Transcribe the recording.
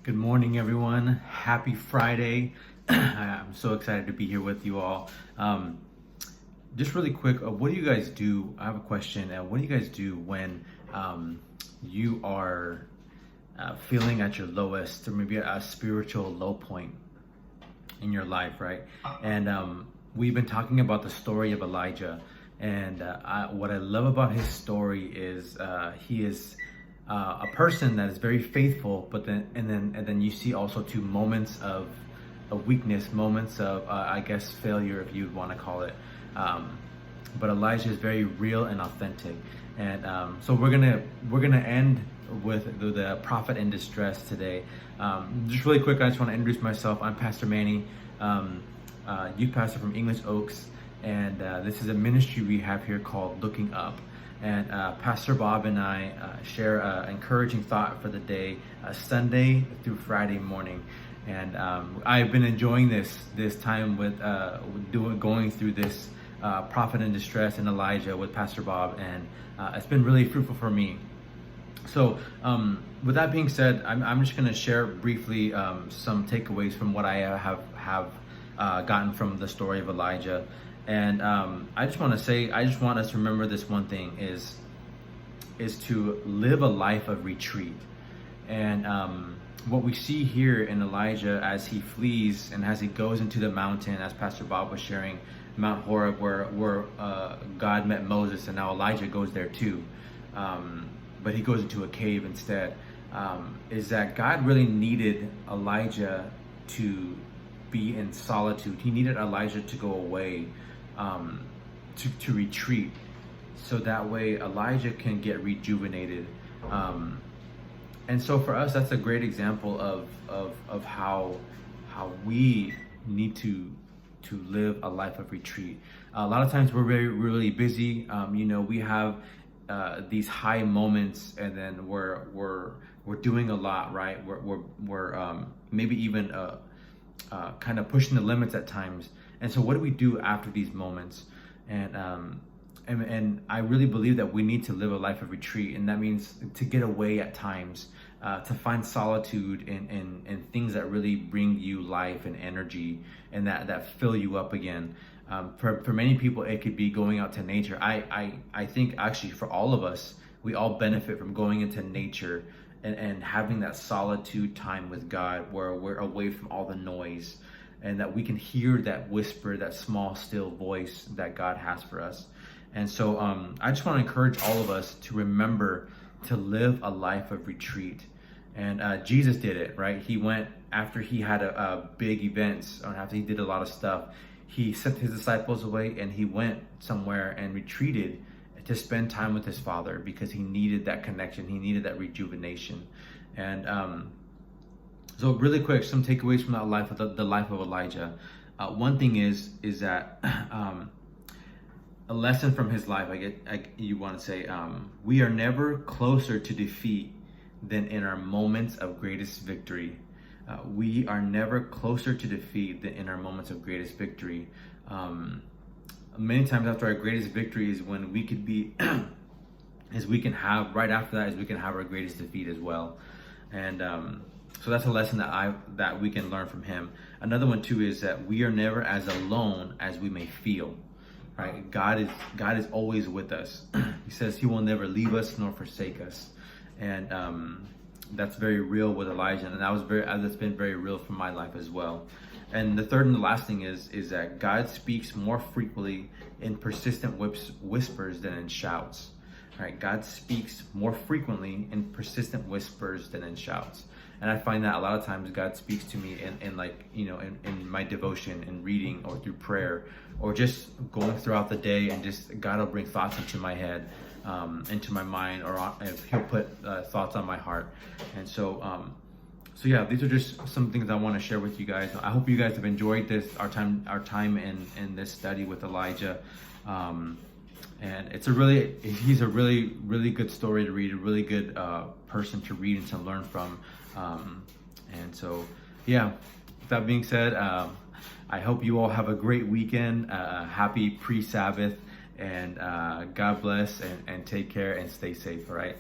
Good morning, everyone. Happy Friday. I'm so excited to be here with you all. Just really quick, what do you guys do? I have a question. What do you guys do when you are feeling at your lowest, or maybe a spiritual low point in your life, right? And we've been talking about the story of Elijah. And what I love about his story is he is a person that is very faithful, but then you see also two moments of weakness, moments of I guess failure, if you'd want to call it. But Elijah is very real and authentic, and so we're gonna end with the prophet in distress today. Just really quick, I just want to introduce myself. I'm Pastor Manny, youth pastor from English Oaks, and this is a ministry we have here called Looking Up. And Pastor Bob and I share encouraging thought for the day, Sunday through Friday morning. And I've been enjoying this time with going through this prophet in distress and Elijah with Pastor Bob, and it's been really fruitful for me. So with that being said, I'm just going to share briefly some takeaways from what I have gotten from the story of Elijah. And I just want us to remember this one thing is to live a life of retreat. And what we see here in Elijah as he flees and as he goes into the mountain, as Pastor Bob was sharing, Mount Horeb, where God met Moses, and now Elijah goes there too. But he goes into a cave instead. Is that God really needed Elijah to be in solitude. He needed Elijah to go away, to retreat, so that way Elijah can get rejuvenated. And so for us, that's a great example of how we need to live a life of retreat. A lot of times we're really busy. We have these high moments, and then we're doing a lot, right? We're maybe even kind of pushing the limits at times. And so what do we do after these moments? And I really believe that we need to live a life of retreat, and that means to get away at times, to find solitude in things that really bring you life and energy, and that fill you up again. For many people, it could be going out to nature. I think actually for all of us, we all benefit from going into nature and having that solitude time with God, where we're away from all the noise, and that we can hear that whisper, that small, still voice that God has for us. And so I just want to encourage all of us to remember to live a life of retreat. And Jesus did it, right? He went after he had a big events, or after he did a lot of stuff. He sent his disciples away, and he went somewhere and retreated to spend time with his Father, because he needed that connection. He needed that rejuvenation. And so really quick, some takeaways from that life, the life of Elijah. One thing is that a lesson from his life, you want to say, we are never closer to defeat than in our moments of greatest victory. We are never closer to defeat than in our moments of greatest victory. Many times after our greatest victory is when we could be, right after that, we can have our greatest defeat as well. And so that's a lesson that we can learn from him. Another one too is that we are never as alone as we may feel. Right? God is always with us. He says he will never leave us nor forsake us. And that's very real with Elijah, and that's been very real for my life as well. And the third and the last thing is that God speaks more frequently in persistent whispers than in shouts. Right? God speaks more frequently in persistent whispers than in shouts. And I find that a lot of times God speaks to me in my devotion, in reading, or through prayer, or just going throughout the day, and just God will bring thoughts into my head, into my mind, or he'll put thoughts on my heart. And so yeah, these are just some things I want to share with you guys. I hope you guys have enjoyed our time in this study with Elijah. And he's a really good story to read, a really good person to read and to learn from. And so, yeah, with that being said, I hope you all have a great weekend, happy pre-Sabbath, and God bless, and take care and stay safe, all right?